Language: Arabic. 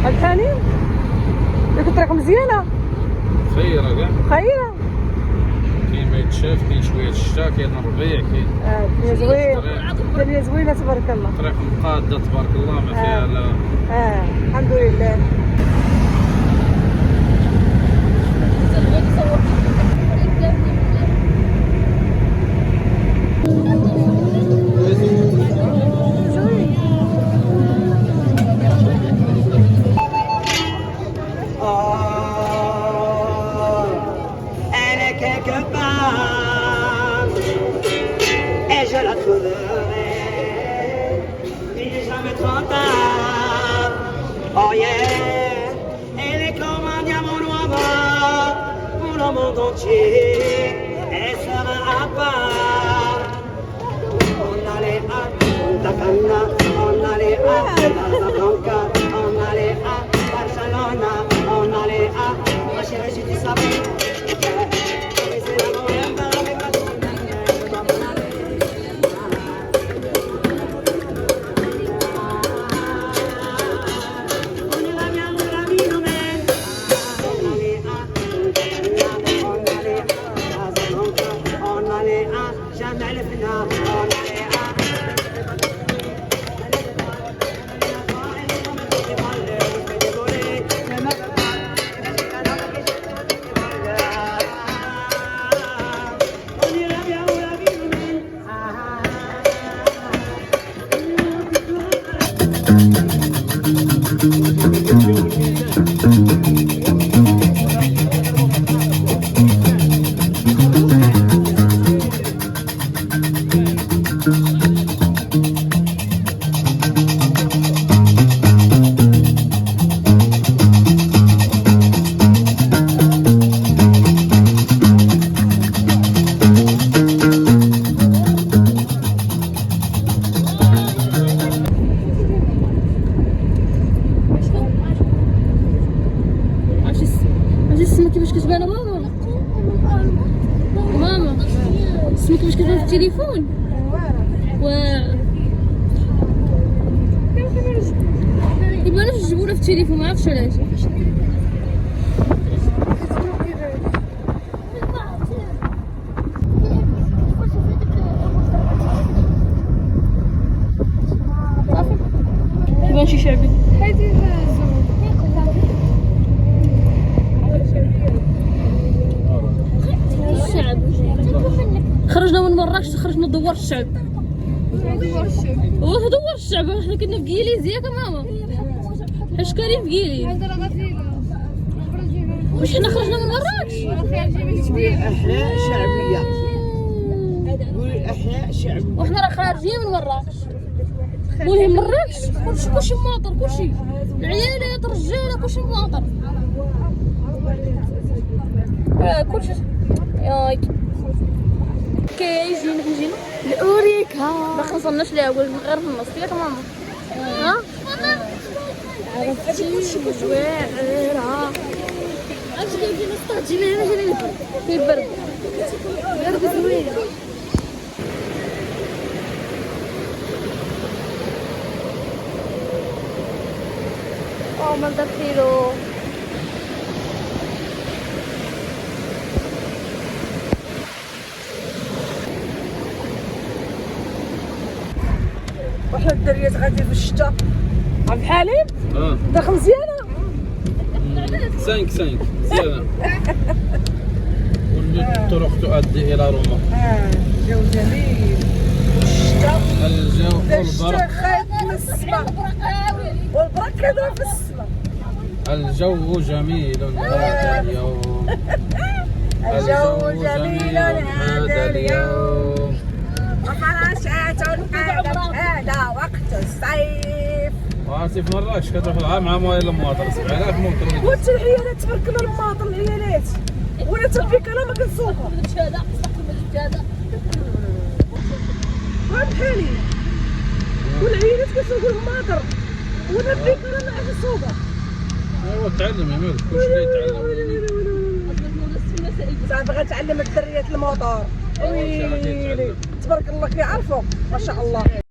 الثاني قلت لك مزيانه خيره كاع خيره. كاين ما يتشاف، كاين شويه الشتا، كاين الربيع، كاين الدنيا زوينه، الدنيا زوينه تبارك الله. طريق مقاده تبارك الله ما فيها لا. الحمد لله. Elle est quelque part et je la trouverai, il n'est jamais trop tard. Oh yeah, elle est comme un diamant noir pour le monde entier, elle sera à part. On allait à Punta Cana, on allait à Casablanca, on allait à Barcelona, on allait à Marrakech, tu savais. كيفاش كتبان ماما؟ ماما اسمك كيفاش كتبان في التليفون؟ واعر يبانوش الجبوله في التليفون، ما عرفتش علاش. يبان شي شعبي. خرجنا من مراكش، خرجنا دوار الشعب. دوار الشعب، حنا كنا في كيليز ياك ماما، حاش كاين في كيليز. واش حنا خرجنا من مراكش؟ احياء شعبيه، قولي احياء شعبيه، وحنا راه خارجين من مراكش. المهم مراكش كلشي مواطن، كلشي العيالات الرجاله كلشي مواطن. كلشي ياك كيجينا كنجينا الاوريكا باقي مصلناش الاول، غير في النص ياك ماما. ها عرفتي واعره اش جايبين الطاجين هنا جايين في البرد برد زوين. منظر حلو. وحنا الدريات غادي في الشتاء. عبد الحليم داخل مزيانه 5 مزيانه. والطرق تؤدي الى روما. جو جميل، الشتاء الجو الشتاء خايف من السماء والبرك كيضرب في السماء. الجو جميل هذا اليوم. الجو جميل هذا اليوم، وفراشات قادت هذا وقت الصيف. وعرفتي في مراكش كتروح العام مع موالي المواطن 7000 موطن. وانت العيالات تبارك الله المواطن العيالات وانا تربيك انا ما كنسوقها. فهمت حالي، والعيالات كيسوقوا الماطر وانا بيك انا ما عرفتش نسوقها. ايوا تعلم يا مالك، كلشي كيتعلم. صافي غتعلم الدريات الموطور. ويلي تبارك الله كيعرفوا ما شاء الله.